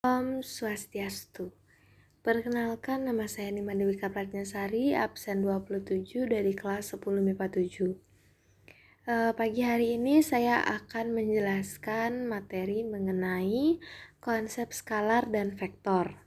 Om Swastiastu. Perkenalkan, nama saya Nima Dewi Pratnyasari, absen 27 dari kelas 10 MIPA 7. Pagi hari ini saya akan menjelaskan materi mengenai konsep skalar dan vektor.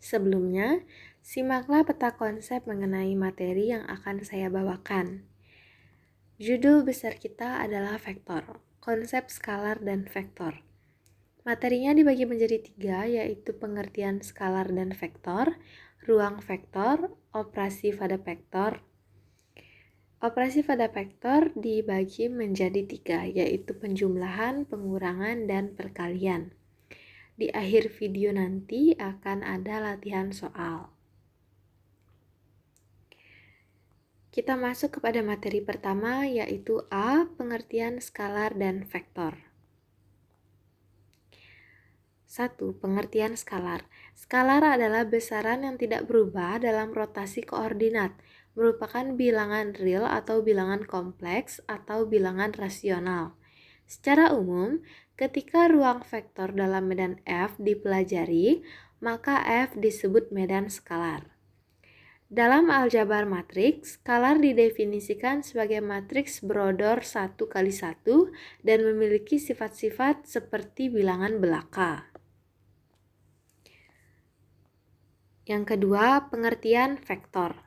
Sebelumnya, simaklah peta konsep mengenai materi yang akan saya bawakan. Judul besar kita adalah vektor, konsep skalar dan vektor. Materinya dibagi menjadi 3, yaitu pengertian skalar dan vektor, ruang vektor, operasi pada vektor. Operasi pada vektor dibagi menjadi 3, yaitu penjumlahan, pengurangan, dan perkalian. Di akhir video nanti akan ada latihan soal. Kita masuk kepada materi pertama, yaitu A, pengertian skalar dan vektor. 1. Pengertian skalar. Skalar adalah besaran yang tidak berubah dalam rotasi koordinat, merupakan bilangan real atau bilangan kompleks atau bilangan rasional. Secara umum, ketika ruang vektor dalam medan F dipelajari, maka F disebut medan skalar. Dalam aljabar matriks, skalar didefinisikan sebagai matriks berodor 1 kali 1 dan memiliki sifat-sifat seperti bilangan belaka. Yang kedua, pengertian vektor.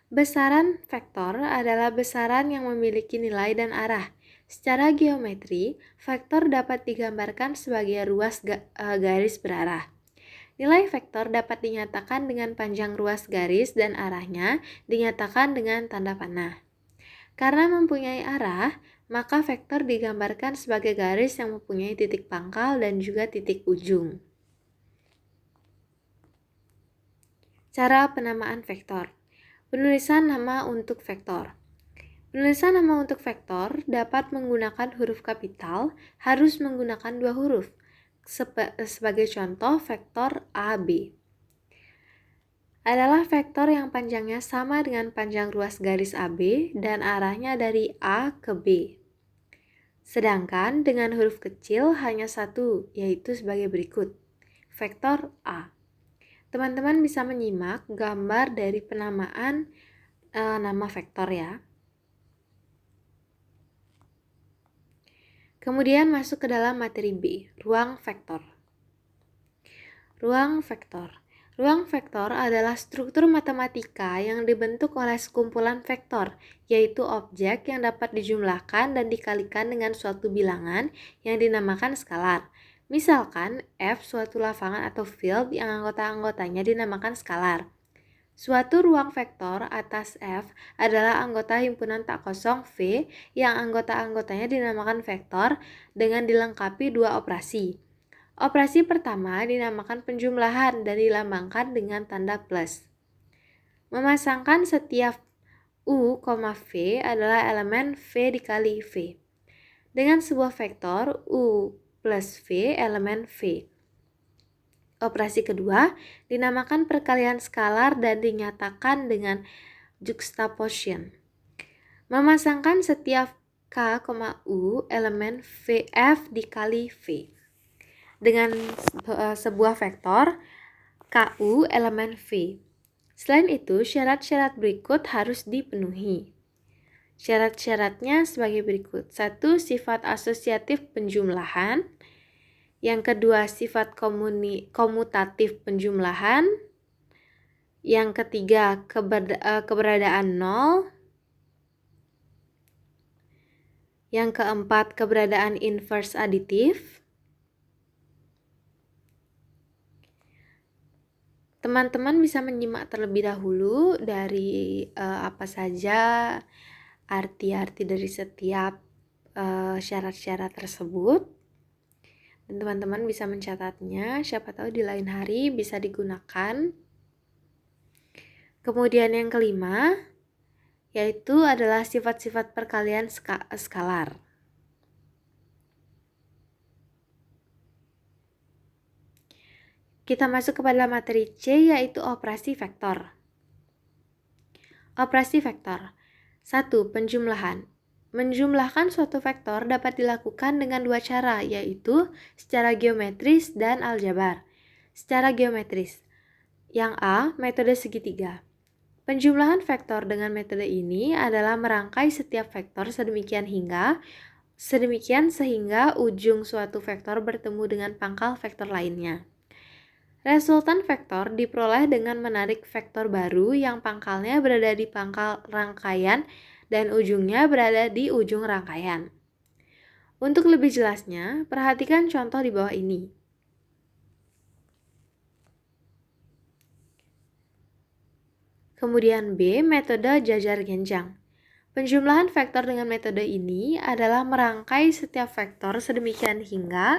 Besaran vektor adalah besaran yang memiliki nilai dan arah. Secara geometri, vektor dapat digambarkan sebagai ruas garis berarah. Nilai vektor dapat dinyatakan dengan panjang ruas garis dan arahnya dinyatakan dengan tanda panah. Karena mempunyai arah, maka vektor digambarkan sebagai garis yang mempunyai titik pangkal dan juga titik ujung. Cara penamaan vektor. Penulisan nama untuk vektor. Penulisan nama untuk vektor dapat menggunakan huruf kapital, harus menggunakan 2 huruf. Sebagai contoh, vektor AB adalah vektor yang panjangnya sama dengan panjang ruas garis AB dan arahnya dari A ke B. Sedangkan dengan huruf kecil hanya 1, yaitu sebagai berikut. Vektor A. Teman-teman bisa menyimak gambar dari penamaan nama vektor ya. Kemudian masuk ke dalam materi B, ruang vektor. Ruang vektor. Ruang vektor adalah struktur matematika yang dibentuk oleh sekumpulan vektor, yaitu objek yang dapat dijumlahkan dan dikalikan dengan suatu bilangan yang dinamakan skalar. Misalkan, F suatu lapangan atau field yang anggota-anggotanya dinamakan skalar. Suatu ruang vektor atas F adalah anggota himpunan tak kosong V yang anggota-anggotanya dinamakan vektor dengan dilengkapi 2 operasi. Operasi pertama dinamakan penjumlahan dan dilambangkan dengan tanda plus. Memasangkan setiap U, V adalah elemen V dikali V. Dengan sebuah vektor U plus V elemen V. Operasi kedua dinamakan perkalian skalar dan dinyatakan dengan juxtaposition. Memasangkan setiap K, U elemen VF dikali V. Dengan sebuah vektor KU elemen V. Selain itu, syarat-syarat berikut harus dipenuhi. Syarat-syaratnya sebagai berikut. 1. Sifat asosiatif penjumlahan. Yang kedua, sifat komutatif penjumlahan. Yang ketiga, keberadaan nol. Yang keempat, keberadaan inverse aditif. Teman-teman bisa menyimak terlebih dahulu dari apa saja arti-arti dari setiap syarat-syarat tersebut. Dan teman-teman bisa mencatatnya, siapa tahu di lain hari bisa digunakan. Kemudian yang kelima, yaitu adalah sifat-sifat perkalian skalar. Kita masuk kepada materi C, yaitu operasi vektor. Operasi vektor. 1. Penjumlahan. Menjumlahkan suatu vektor dapat dilakukan dengan dua cara, yaitu secara geometris dan aljabar. Secara geometris. Yang A, metode segitiga. Penjumlahan vektor dengan metode ini adalah merangkai setiap vektor sedemikian sehingga ujung suatu vektor bertemu dengan pangkal vektor lainnya. Resultan vektor diperoleh dengan menarik vektor baru yang pangkalnya berada di pangkal rangkaian dan ujungnya berada di ujung rangkaian. Untuk lebih jelasnya, perhatikan contoh di bawah ini. Kemudian B, metode jajar genjang. Penjumlahan vektor dengan metode ini adalah merangkai setiap vektor sedemikian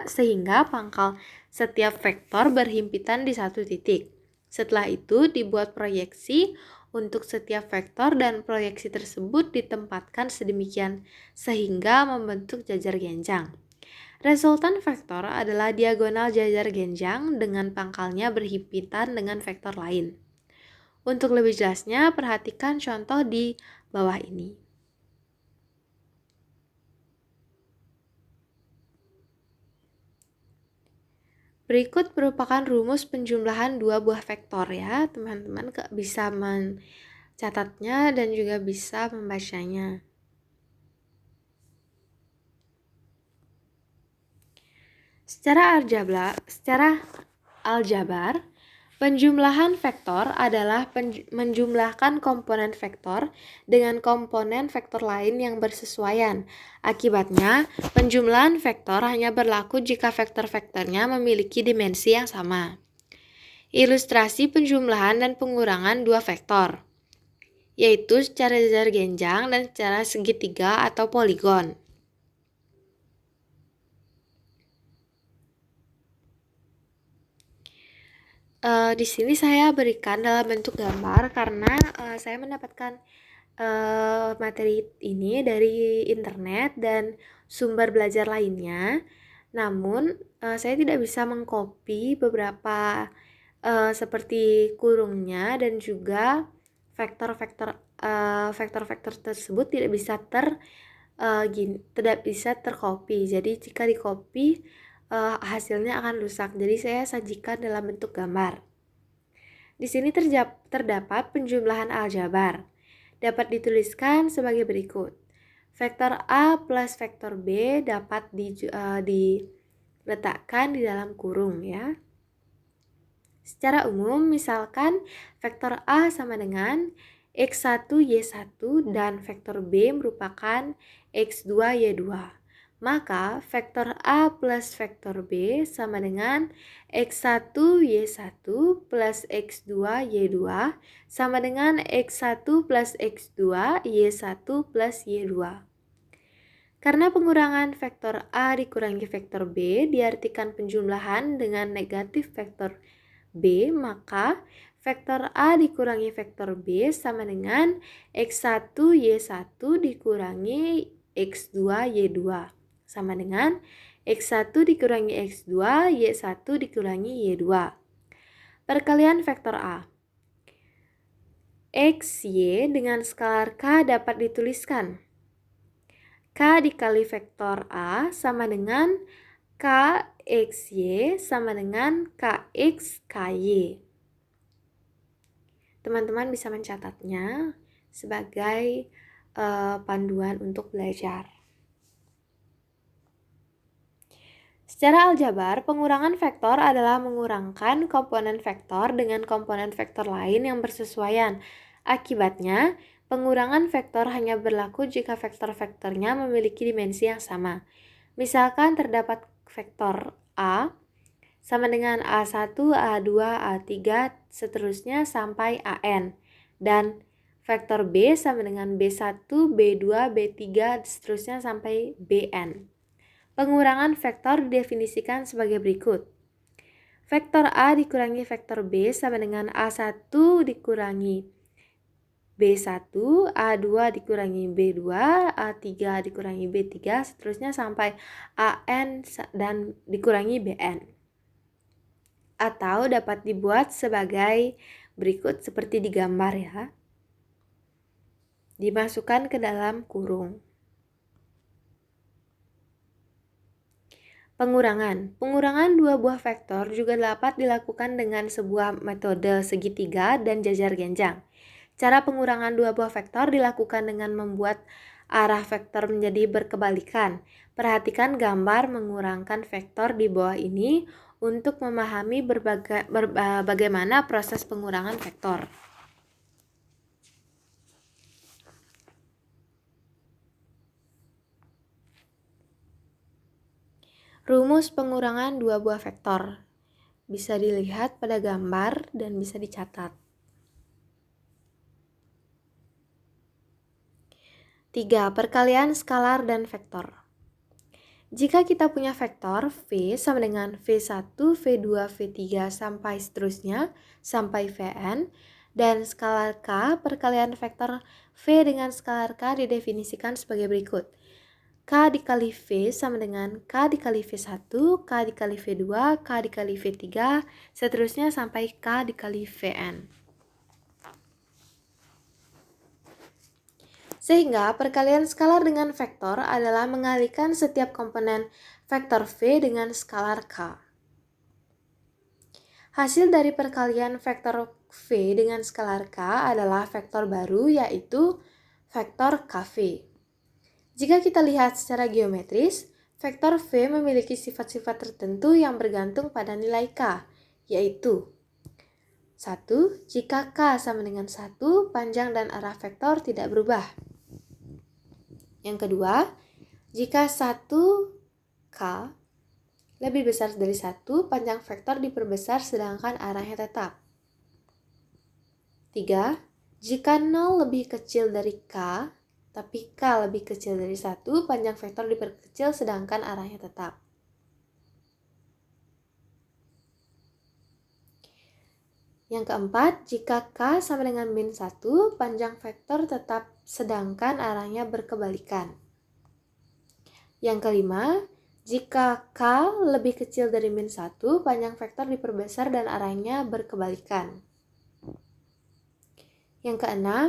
sehingga pangkal setiap vektor berhimpitan di satu titik. Setelah itu dibuat proyeksi untuk setiap vektor dan proyeksi tersebut ditempatkan sedemikian sehingga membentuk jajar genjang. Resultan vektor adalah diagonal jajar genjang dengan pangkalnya berhimpitan dengan vektor lain. Untuk lebih jelasnya, perhatikan contoh di bawah ini. Berikut merupakan rumus penjumlahan dua buah vektor ya, teman-teman bisa mencatatnya dan juga bisa membacanya. Secara aljabar, penjumlahan vektor adalah menjumlahkan komponen vektor dengan komponen vektor lain yang bersesuaian. Akibatnya, penjumlahan vektor hanya berlaku jika vektor-vektornya memiliki dimensi yang sama. Ilustrasi penjumlahan dan pengurangan dua vektor, yaitu secara jajar genjang dan secara segitiga atau poligon. Di sini saya berikan dalam bentuk gambar karena saya mendapatkan materi ini dari internet dan sumber belajar lainnya. Namun saya tidak bisa mengcopy beberapa seperti kurungnya dan juga vektor-vektor tersebut tidak bisa tercopy. Jadi jika di-copy hasilnya akan rusak. Jadi saya sajikan dalam bentuk gambar. Di sini terdapat penjumlahan aljabar. Dapat dituliskan sebagai berikut. Vektor A plus vektor B dapat diletakkan di dalam kurung ya. Secara umum, misalkan vektor A sama dengan X1, Y1 dan vektor B merupakan X2, Y2. Maka vektor A plus vektor B sama dengan X1, Y1 plus X2, Y2 sama dengan X1 plus X2, Y1 plus Y2. Karena pengurangan vektor A dikurangi vektor B diartikan penjumlahan dengan negatif vektor B, maka vektor A dikurangi vektor B sama dengan X1, Y1 dikurangi X2, Y2 sama dengan X1 dikurangi X2, Y1 dikurangi Y2. Perkalian vektor A. X, Y dengan skalar K dapat dituliskan. K dikali vektor A sama dengan K X, Y sama dengan KX, KY. Teman-teman bisa mencatatnya sebagai panduan untuk belajar. Secara aljabar, pengurangan vektor adalah mengurangkan komponen vektor dengan komponen vektor lain yang bersesuaian. Akibatnya, pengurangan vektor hanya berlaku jika vektor-vektornya memiliki dimensi yang sama. Misalkan terdapat vektor A sama dengan A1, A2, A3, seterusnya sampai AN. Dan vektor B sama dengan B1, B2, B3, seterusnya sampai BN. Pengurangan vektor didefinisikan sebagai berikut. Vektor A dikurangi vektor B sama dengan A1 dikurangi B1, A2 dikurangi B2, A3 dikurangi B3, seterusnya sampai AN dan dikurangi BN. Atau dapat dibuat sebagai berikut seperti digambar ya. Dimasukkan ke dalam kurung. Pengurangan. Pengurangan dua buah vektor juga dapat dilakukan dengan sebuah metode segitiga dan jajar genjang. Cara pengurangan dua buah vektor dilakukan dengan membuat arah vektor menjadi berkebalikan. Perhatikan gambar mengurangkan vektor di bawah ini untuk memahami bagaimana proses pengurangan vektor. Rumus pengurangan dua buah vektor bisa dilihat pada gambar dan bisa dicatat. 3. Perkalian skalar dan vektor. Jika kita punya vektor V sama dengan V1, V2, V3 sampai seterusnya, sampai Vn, dan skalar K, perkalian vektor V dengan skalar K didefinisikan sebagai berikut. K dikali V sama dengan K dikali V1, K dikali V2, K dikali V3, seterusnya sampai K dikali Vn. Sehingga perkalian skalar dengan vektor adalah mengalikan setiap komponen vektor V dengan skalar K. Hasil dari perkalian vektor V dengan skalar K adalah vektor baru, yaitu vektor KV. Jika kita lihat secara geometris, vektor V memiliki sifat-sifat tertentu yang bergantung pada nilai K, yaitu 1. Jika K sama dengan 1, panjang dan arah vektor tidak berubah. Yang kedua, jika 1K lebih besar dari 1, panjang vektor diperbesar sedangkan arahnya tetap. 3. Jika 0 lebih kecil dari K, tapi K lebih kecil dari 1, panjang vektor diperkecil sedangkan arahnya tetap. Yang keempat, jika K sama dengan min 1, panjang vektor tetap sedangkan arahnya berkebalikan. Yang kelima, jika K lebih kecil dari min 1, panjang vektor diperbesar dan arahnya berkebalikan. Yang keenam,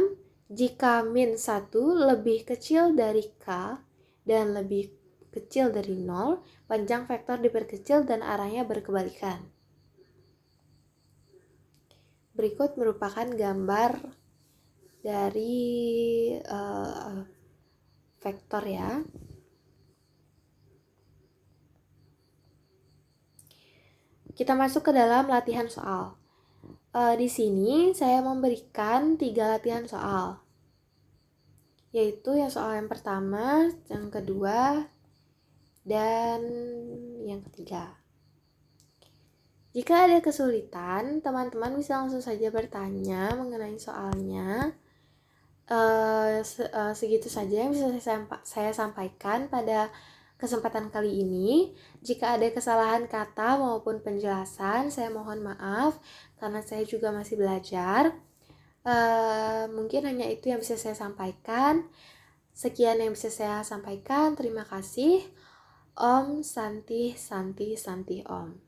jika min 1 lebih kecil dari K dan lebih kecil dari 0, panjang vektor diperkecil dan arahnya berkebalikan. Berikut merupakan gambar dari vektor ya. Kita masuk ke dalam latihan soal. Di sini saya memberikan 3 latihan soal, yaitu yang soal yang pertama, yang kedua, dan yang ketiga. Jika ada kesulitan, teman-teman bisa langsung saja bertanya mengenai soalnya. Segitu saja yang bisa saya sampaikan pada kesempatan kali ini. Jika ada kesalahan kata maupun penjelasan, saya mohon maaf karena saya juga masih belajar. Mungkin hanya itu yang bisa saya sampaikan. Sekian yang bisa saya sampaikan. Terima kasih. Om Santi Santi Santi Om.